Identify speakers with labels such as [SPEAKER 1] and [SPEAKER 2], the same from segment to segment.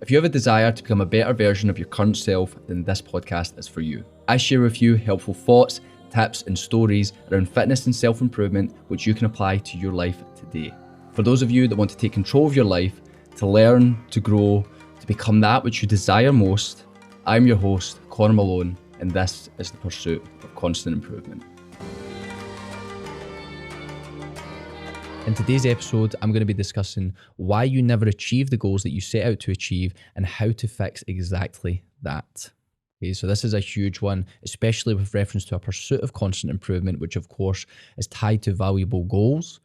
[SPEAKER 1] If you have a desire to become a better version of your current self, then this podcast is for you. I share with you helpful thoughts, tips, and stories around fitness and self-improvement, which you can apply to your life today. For those of you that want to take control of your life, to learn, to grow, to become that which you desire most, I'm your host, Connor Malone, and this is the pursuit of constant improvement. In today's episode, I'm going to be discussing why you never achieve the goals that you set out to achieve and how to fix exactly that. Okay, so this is a huge one, especially with reference to a pursuit of constant improvement, which of course is tied to valuable goals.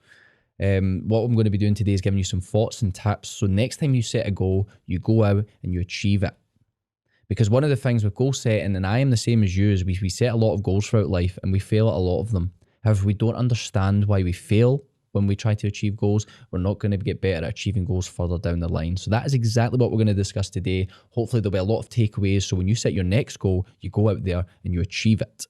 [SPEAKER 1] What I'm going to be doing today is giving you some thoughts and tips. So next time you set a goal, you go out and you achieve it. Because one of the things with goal setting, and I am the same as you, is we set a lot of goals throughout life and we fail at a lot of them. However, we don't understand why we fail. When we try to achieve goals, we're not going to get better at achieving goals further down the line. So that is exactly what we're going to discuss today. Hopefully there'll be a lot of takeaways. So when you set your next goal, you go out there and you achieve it.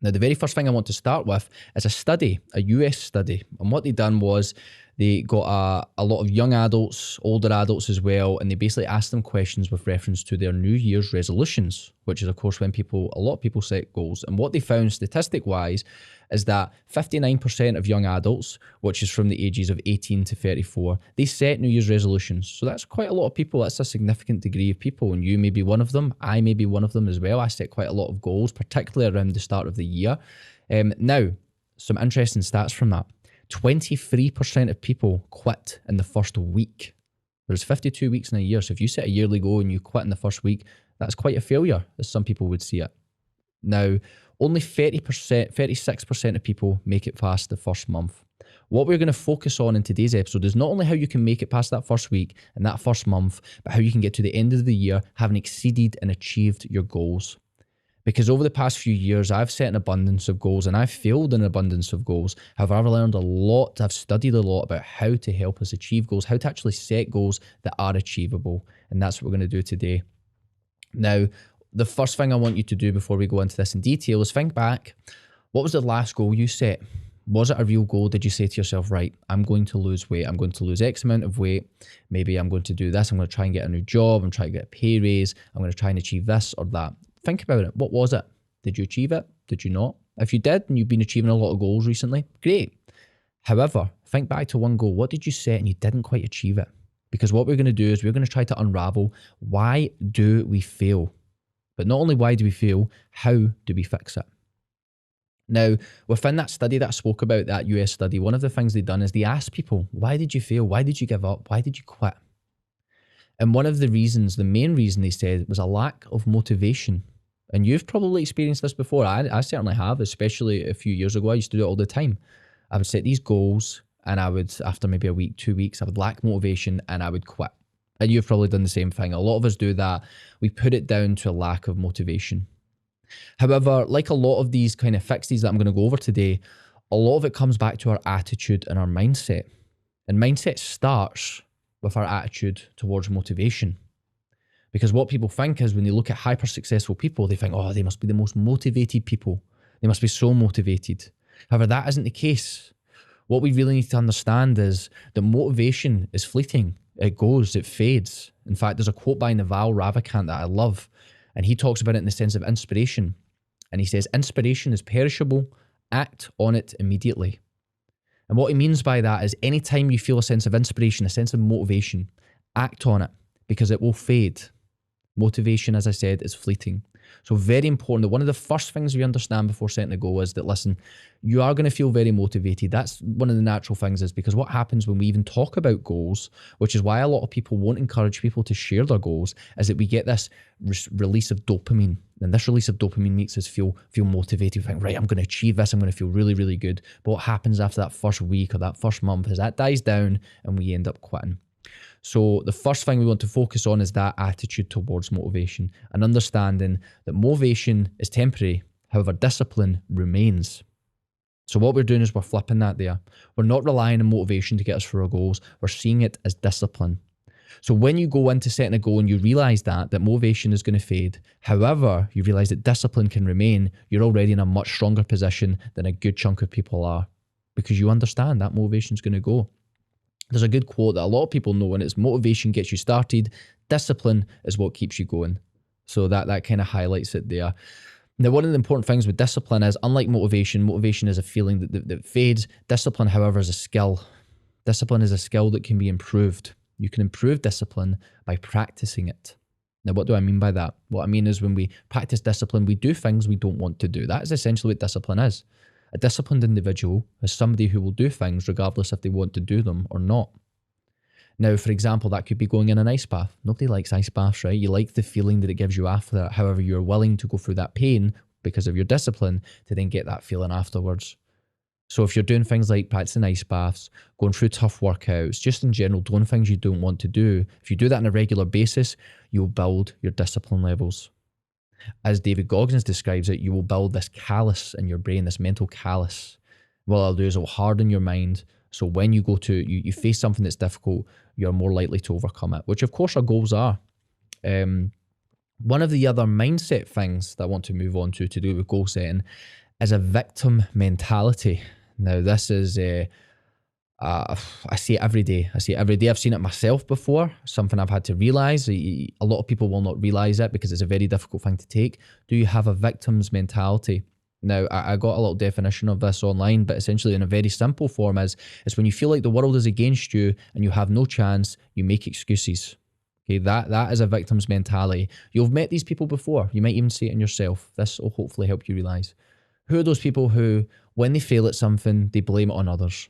[SPEAKER 1] Now, the very first thing I want to start with is a study, a US study. And what they done was they got a lot of young adults, older adults as well, and they basically asked them questions with reference to their New Year's resolutions, which is, of course, when a lot of people set goals. And what they found statistic-wise is that 59% of young adults, which is from the ages of 18 to 34, they set New Year's resolutions. So that's quite a lot of people. That's a significant degree of people, and you may be one of them. I may be one of them as well. I set quite a lot of goals, particularly around the start of the year. Now, some interesting stats from that. 23% of people quit in the first week. There's 52 weeks in a year, so if you set a yearly goal and you quit in the first week, that's quite a failure, as some people would see it. Now, only 36% of people make it past the first month. What we're going to focus on in today's episode is not only how you can make it past that first week and that first month, but how you can get to the end of the year having exceeded and achieved your goals. Because over the past few years, I've set an abundance of goals and I've failed in an abundance of goals. However, I've learned a lot, I've studied a lot about how to help us achieve goals, how to actually set goals that are achievable. And that's what we're going to do today. Now, the first thing I want you to do before we go into this in detail is think back. What was the last goal you set? Was it a real goal? Did you say to yourself, right, I'm going to lose weight. I'm going to lose X amount of weight. Maybe I'm going to do this. I'm going to try and get a new job. I'm trying to get a pay raise. I'm going to try and achieve this or that. Think about it. What was it? Did you achieve it? Did you not? If you did and you've been achieving a lot of goals recently, great. However, think back to one goal. What did you set and you didn't quite achieve it? Because what we're going to do is we're going to try to unravel why do we fail? But not only why do we fail, how do we fix it? Now, within that study that I spoke about, that US study, one of the things they've done is they asked people, why did you fail? Why did you give up? Why did you quit? And one of the reasons, the main reason they said was a lack of motivation. And you've probably experienced this before. I certainly have, especially a few years ago. I used to do it all the time. I would set these goals and I would, after maybe a week, 2 weeks, I would lack motivation and I would quit. And you've probably done the same thing. A lot of us do that. We put it down to a lack of motivation. However, like a lot of these kind of fixes that I'm going to go over today, a lot of it comes back to our attitude and our mindset. And mindset starts with our attitude towards motivation. Because what people think is when they look at hyper successful people, they think, oh, they must be the most motivated people. They must be so motivated. However, that isn't the case. What we really need to understand is that motivation is fleeting. It goes, it fades. In fact, there's a quote by Naval Ravikant that I love, and he talks about it in the sense of inspiration. And he says, inspiration is perishable, act on it immediately. And what he means by that is anytime you feel a sense of inspiration, a sense of motivation, act on it because it will fade. Motivation, as I said, is fleeting. So very important that one of the first things we understand before setting a goal is that, listen, you are going to feel very motivated. That's one of the natural things, is because what happens when we even talk about goals, which is why a lot of people won't encourage people to share their goals, is that we get this release of dopamine. And this release of dopamine makes us feel motivated. We think, right, I'm going to achieve this. I'm going to feel really, really good. But what happens after that first week or that first month is that dies down and we end up quitting. So the first thing we want to focus on is that attitude towards motivation and understanding that motivation is temporary. However, discipline remains. So what we're doing is we're flipping that there. We're not relying on motivation to get us through our goals. We're seeing it as discipline. So when you go into setting a goal and you realize that motivation is going to fade, however, you realize that discipline can remain, you're already in a much stronger position than a good chunk of people are, because you understand that motivation is going to go. There's a good quote that a lot of people know, and it's motivation gets you started, discipline is what keeps you going. So that kind of highlights it there. Now, one of the important things with discipline is, unlike motivation is a feeling that fades. Discipline, however, is a skill. Discipline is a skill that can be improved. You can improve discipline by practicing it. Now, what do I mean by that? What I mean is, when we practice discipline, we do things we don't want to do. That is essentially what discipline is. A disciplined individual is somebody who will do things regardless if they want to do them or not. Now, for example, that could be going in an ice bath. Nobody likes ice baths, right? You like the feeling that it gives you after that. However, you're willing to go through that pain because of your discipline to then get that feeling afterwards. So if you're doing things like practicing ice baths, going through tough workouts, just in general, doing things you don't want to do, if you do that on a regular basis, you'll build your discipline levels. As David Goggins describes it, you will build this callus in your brain, this mental callus. What I'll do is it'll harden your mind. So when you go to, you face something that's difficult, you're more likely to overcome it, which of course our goals are. One of the other mindset things that I want to move on to do with goal setting is a victim mentality. Now, this is I see it every day. I've seen it myself before, something I've had to realize. A lot of people will not realize it because it's a very difficult thing to take. Do you have a victim's mentality? Now, I got a little definition of this online, but essentially in a very simple form is when you feel like the world is against you and you have no chance, you make excuses. Okay, that is a victim's mentality. You've met these people before. You might even see it in yourself. This will hopefully help you realize. Who are those people who, when they fail at something, they blame it on others?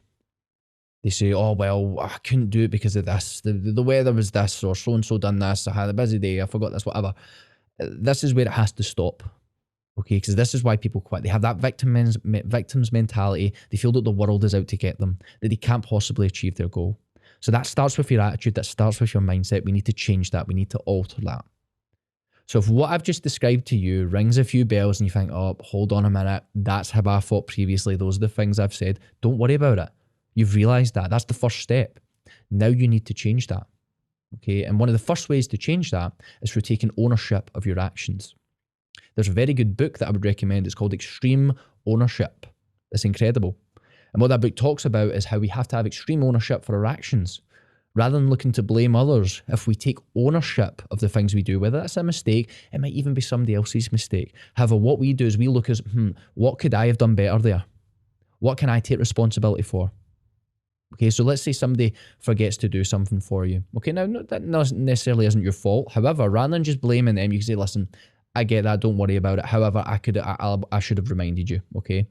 [SPEAKER 1] They say, oh, well, I couldn't do it because of this. The weather was this, or so-and-so done this. I had a busy day. I forgot this, whatever. This is where it has to stop. Okay, because this is why people quit. They have that victim's mentality. They feel that the world is out to get them, that they can't possibly achieve their goal. So that starts with your attitude. That starts with your mindset. We need to change that. We need to alter that. So if what I've just described to you rings a few bells and you think, oh, hold on a minute, that's how I thought previously. Those are the things I've said. Don't worry about it. You've realized that. That's the first step. Now you need to change that. Okay, and one of the first ways to change that is through taking ownership of your actions. There's a very good book that I would recommend. It's called Extreme Ownership. It's incredible. And what that book talks about is how we have to have extreme ownership for our actions. Rather than looking to blame others, if we take ownership of the things we do, whether that's a mistake, it might even be somebody else's mistake. However, what we do is we look as, what could I have done better there? What can I take responsibility for? Okay, so let's say somebody forgets to do something for you. Okay, now that necessarily isn't your fault. However, rather than just blaming them, you can say, listen, I get that, don't worry about it. However, I should have reminded you, okay?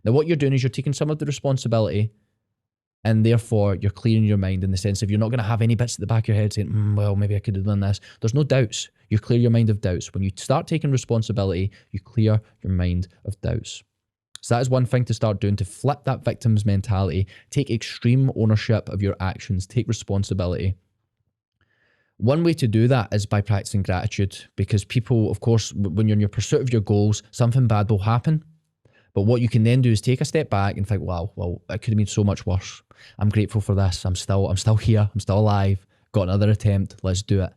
[SPEAKER 1] Now what you're doing is you're taking some of the responsibility, and therefore you're clearing your mind in the sense of you're not going to have any bits at the back of your head saying, well, maybe I could have done this. There's no doubts. You clear your mind of doubts. When you start taking responsibility, you clear your mind of doubts. So that is one thing to start doing, to flip that victim's mentality. Take extreme ownership of your actions. Take responsibility. One way to do that is by practicing gratitude, because people, of course, when you're in your pursuit of your goals, something bad will happen. But what you can then do is take a step back and think, wow, well, it could have been so much worse. I'm grateful for this. I'm still here. I'm still alive. Got another attempt. Let's do it.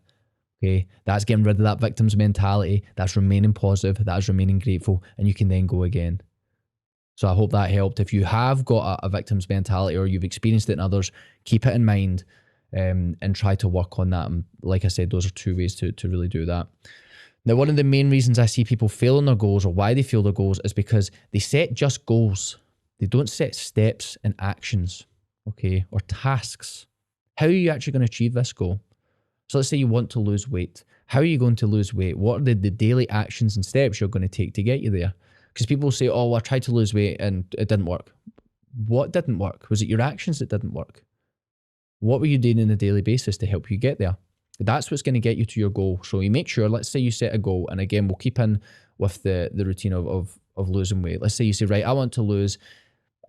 [SPEAKER 1] Okay. That's getting rid of that victim's mentality. That's remaining positive. That's remaining grateful. And you can then go again. So I hope that helped. If you have got a victim's mentality or you've experienced it in others, keep it in mind and try to work on that. And like I said, those are two ways to really do that. Now, one of the main reasons I see people fail on their goals, or why they fail their goals, is because they set just goals. They don't set steps and actions, okay, or tasks. How are you actually going to achieve this goal? So let's say you want to lose weight. How are you going to lose weight? What are the daily actions and steps you're going to take to get you there? Because people say, oh, well, I tried to lose weight and it didn't work. What didn't work? Was it your actions that didn't work? What were you doing on a daily basis to help you get there? That's what's going to get you to your goal. So you make sure, let's say you set a goal, and again, we'll keep in with the routine of losing weight. Let's say you say, right, I want to lose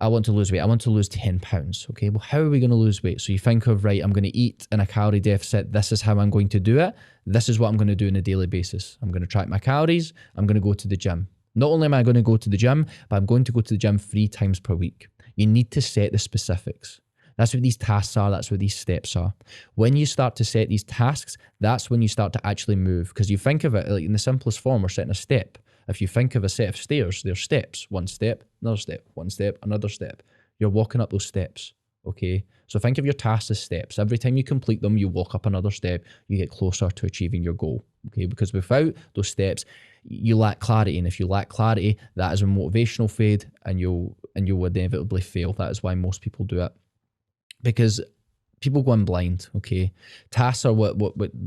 [SPEAKER 1] weight. I want to lose 10 pounds. Okay, well, how are we going to lose weight? So you think of, right, I'm going to eat in a calorie deficit. This is how I'm going to do it. This is what I'm going to do on a daily basis. I'm going to track my calories. I'm going to go to the gym. Not only am I going to go to the gym, but I'm going to go to the gym 3 times per week. You need to set the specifics. That's what these tasks are. That's what these steps are. When you start to set these tasks, that's when you start to actually move. Because you think of it like in the simplest form, we're setting a step. If you think of a set of stairs, they're steps. One step, another step, one step, another step. You're walking up those steps, okay? So think of your tasks as steps. Every time you complete them, you walk up another step, you get closer to achieving your goal. Okay, because without those steps, you lack clarity. And if you lack clarity, that is a motivational fade and you'll inevitably fail. That is why most people do it. Because people go in blind, okay? Tasks are what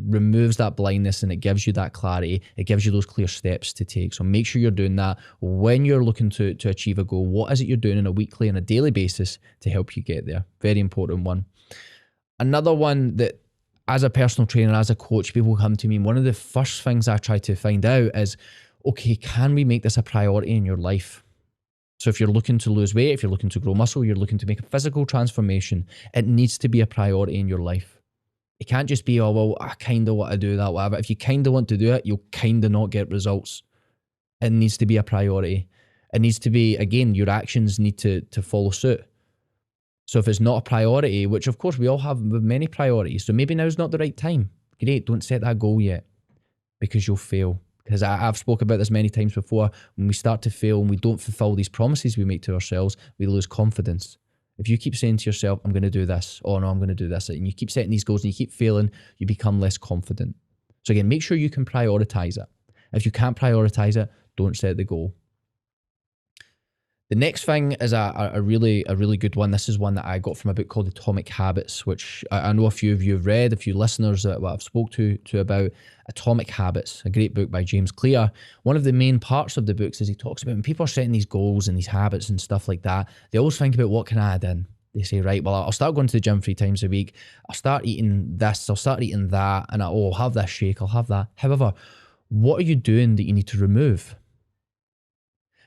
[SPEAKER 1] removes that blindness, and it gives you that clarity. It gives you those clear steps to take. So make sure you're doing that when you're looking to achieve a goal. What is it you're doing on a weekly and a daily basis to help you get there? Very important one. Another one that, as a personal trainer, as a coach, people come to me, and one of the first things I try to find out is, okay, can we make this a priority in your life? So if you're looking to lose weight, if you're looking to grow muscle, you're looking to make a physical transformation, it needs to be a priority in your life. It can't just be, oh, well, I kind of want to do that, whatever. If you kind of want to do it, you'll kind of not get results. It needs to be a priority. It needs to be, again, your actions need to follow suit. So if it's not a priority, which of course we all have many priorities, so maybe now's not the right time. Great, don't set that goal yet because you'll fail. Because I've spoke about this many times before. When we start to fail and we don't fulfill these promises we make to ourselves, we lose confidence. If you keep saying to yourself, I'm going to do this, oh no, I'm going to do this, and you keep setting these goals and you keep failing, you become less confident. So again, make sure you can prioritize it. If you can't prioritize it, don't set the goal. The next thing is a really good one. This is one that I got from a book called Atomic Habits, which I know a few of you have read, a few listeners that I've spoke to about. Atomic Habits, a great book by James Clear. One of the main parts of the books is he talks about when people are setting these goals and these habits and stuff like that, they always think about what can I add in. They say, right, well, I'll start going to the gym 3 times a week. I'll start eating this, I'll start eating that, and I'll have this shake, I'll have that. However, what are you doing that you need to remove?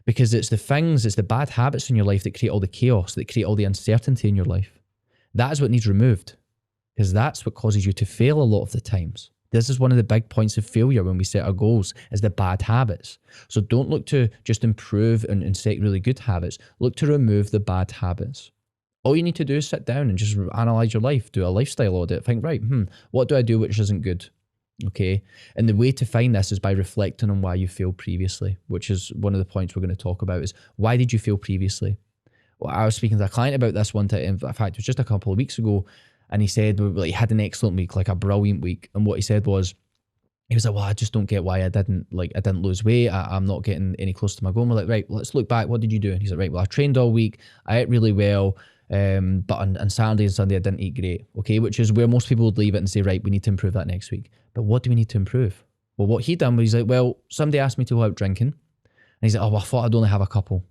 [SPEAKER 1] Because it's the bad habits in your life that create all the chaos, that create all the uncertainty in your life. That is what needs removed, because that's what causes you to fail a lot of the times. This is one of the big points of failure when we set our goals, is the bad habits. So don't look to just improve and set really good habits. Look to remove the bad habits. All you need to do is sit down and just analyze your life, do a lifestyle audit, think, right, what do I do which isn't good? Okay. And the way to find this is by reflecting on why you failed previously, which is one of the points we're going to talk about is why did you fail previously? Well, I was speaking to a client about this one time. In fact, it was just a couple of weeks ago. And he said, well, he had an excellent week, like a brilliant week. And what he said was, he was like, well, I just don't get why I didn't lose weight. I'm not getting any closer to my goal. And we're like, right, well, let's look back. What did you do? And he's like, right, well, I trained all week. I ate really well. But on Saturday and Sunday, I didn't eat great. Okay. Which is where most people would leave it and say, right, we need to improve that next week. But what do we need to improve? Well, what he done was he's like, well, somebody asked me to go out drinking. And he's like, oh, well, I thought I'd only have a couple.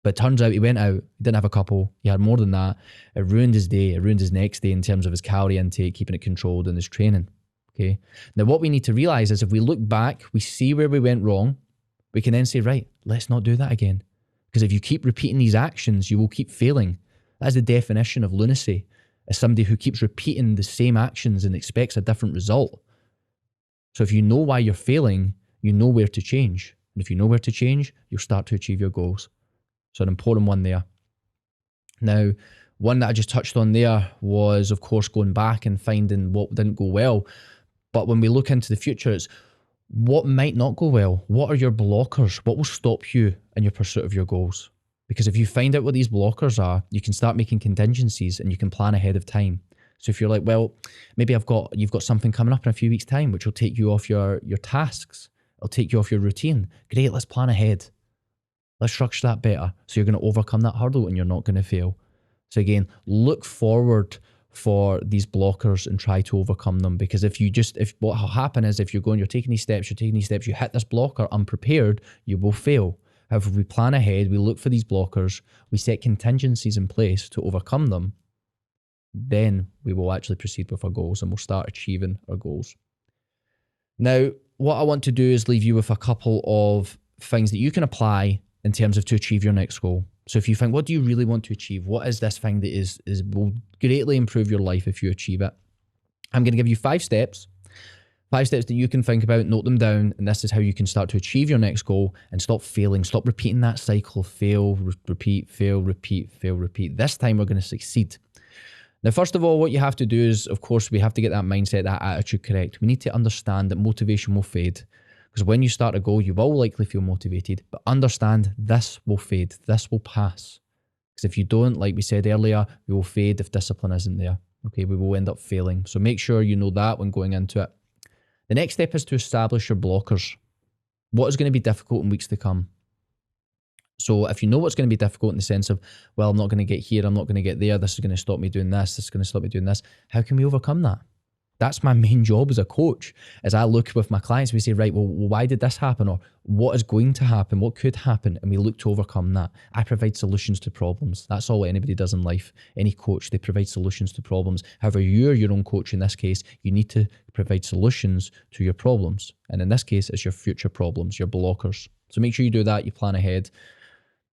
[SPEAKER 1] But it turns out he went out, he didn't have a couple, he had more than that. It ruined his day, it ruined his next day in terms of his calorie intake, keeping it controlled, and his training. Okay. Now, what we need to realize is if we look back, we see where we went wrong, we can then say, right, let's not do that again. Because if you keep repeating these actions, you will keep failing. That's the definition of lunacy, as somebody who keeps repeating the same actions and expects a different result. So if you know why you're failing, you know where to change. And if you know where to change, you'll start to achieve your goals. So an important one there. Now, one that I just touched on there was, of course, going back and finding what didn't go well. But when we look into the future, it's what might not go well. What are your blockers? What will stop you in your pursuit of your goals? Because if you find out what these blockers are, you can start making contingencies and you can plan ahead of time. So if you're like, well, maybe you've got something coming up in a few weeks' time, which will take you off your tasks. It'll take you off your routine. Great, let's plan ahead. Let's structure that better. So you're going to overcome that hurdle and you're not going to fail. So again, look forward for these blockers and try to overcome them. Because if what will happen is if you're taking these steps, you hit this blocker unprepared, you will fail. However, if we plan ahead, we look for these blockers, we set contingencies in place to overcome them, then we will actually proceed with our goals and we'll start achieving our goals. Now, what I want to do is leave you with a couple of things that you can apply in terms of to achieve your next goal. So if you think, what do you really want to achieve? What is this thing that will greatly improve your life if you achieve it? I'm going to give you 5 steps. 5 steps that you can think about, note them down, and this is how you can start to achieve your next goal and stop failing. Stop repeating that cycle, fail, repeat, fail, repeat, fail, repeat. This time we're going to succeed. Now, first of all, what you have to do is, of course, we have to get that mindset, that attitude correct. We need to understand that motivation will fade. Because when you start a goal, you will likely feel motivated, but understand this will fade, this will pass. Because if you don't, like we said earlier, we will fade if discipline isn't there. Okay, we will end up failing. So make sure you know that when going into it. The next step is to establish your blockers. What is going to be difficult in weeks to come? So if you know what's going to be difficult in the sense of, well, I'm not going to get here, I'm not going to get there, this is going to stop me doing this is going to stop me doing this, how can we overcome that? That's my main job as a coach. As I look with my clients, we say, right, well, why did this happen? Or what is going to happen? What could happen? And we look to overcome that. I provide solutions to problems. That's all anybody does in life. Any coach, they provide solutions to problems. However, you're your own coach in this case. You need to provide solutions to your problems. And in this case, it's your future problems, your blockers. So make sure you do that. You plan ahead.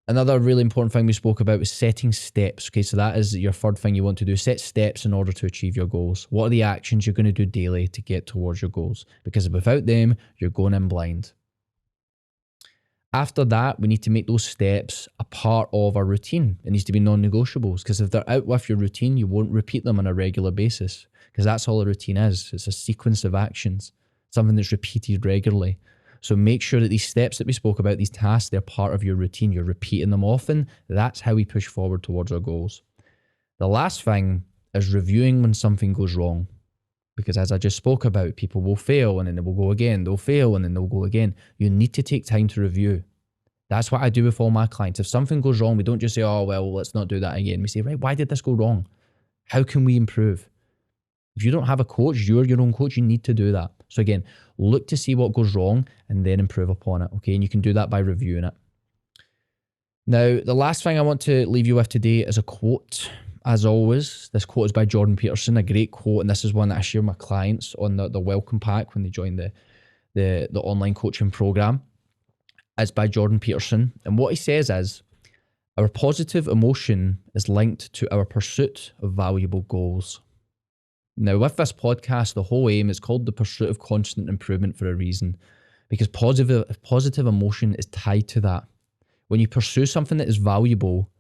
[SPEAKER 1] Another really important thing we spoke about was setting steps. Okay, so that is your third thing you want to do. Set steps in order to achieve your goals. What are the actions you're going to do daily to get towards your goals? Because without them, you're going in blind. After that, we need to make those steps a part of our routine. It needs to be non-negotiables, because if they're out with your routine, you won't repeat them on a regular basis, because that's all a routine is. It's a sequence of actions, something that's repeated regularly. So make sure that these steps that we spoke about, these tasks, they're part of your routine. You're repeating them often. That's how we push forward towards our goals. The last thing is reviewing when something goes wrong. Because as I just spoke about, people will fail and then they will go again. They'll fail and then they'll go again. You need to take time to review. That's what I do with all my clients. If something goes wrong, we don't just say, oh, well, let's not do that again. We say, right, why did this go wrong? How can we improve? If you don't have a coach, you're your own coach, you need to do that. So again, look to see what goes wrong and then improve upon it, okay? And you can do that by reviewing it. Now, the last thing I want to leave you with today is a quote. As always, this quote is by Jordan Peterson, a great quote, and this is one that I share with my clients on the welcome pack when they join the online coaching program. It's by Jordan Peterson, and what he says is, our positive emotion is linked to our pursuit of valuable goals. Now, with this podcast, the whole aim is called the pursuit of constant improvement for a reason, because positive emotion is tied to that. When you pursue something that is valuable,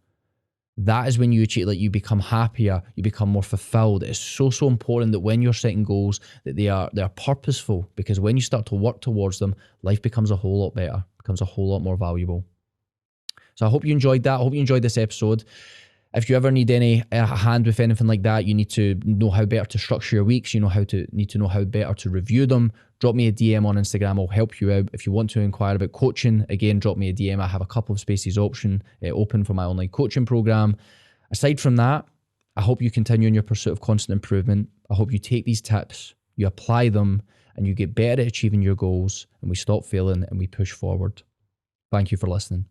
[SPEAKER 1] that is when you achieve, like, you become happier, you become more fulfilled. It's so important that when you're setting goals, that they are purposeful, because when you start to work towards them, life becomes a whole lot better, becomes a whole lot more valuable. So I hope you enjoyed that. I hope you enjoyed this episode. If you ever need a hand with anything like that, you need to know how better to structure your weeks. You need to know how better to review them. Drop me a DM on Instagram. I'll help you out. If you want to inquire about coaching, again, drop me a DM. I have a couple of spaces open for my online coaching program. Aside from that, I hope you continue in your pursuit of constant improvement. I hope you take these tips, you apply them, and you get better at achieving your goals, and we stop failing and we push forward. Thank you for listening.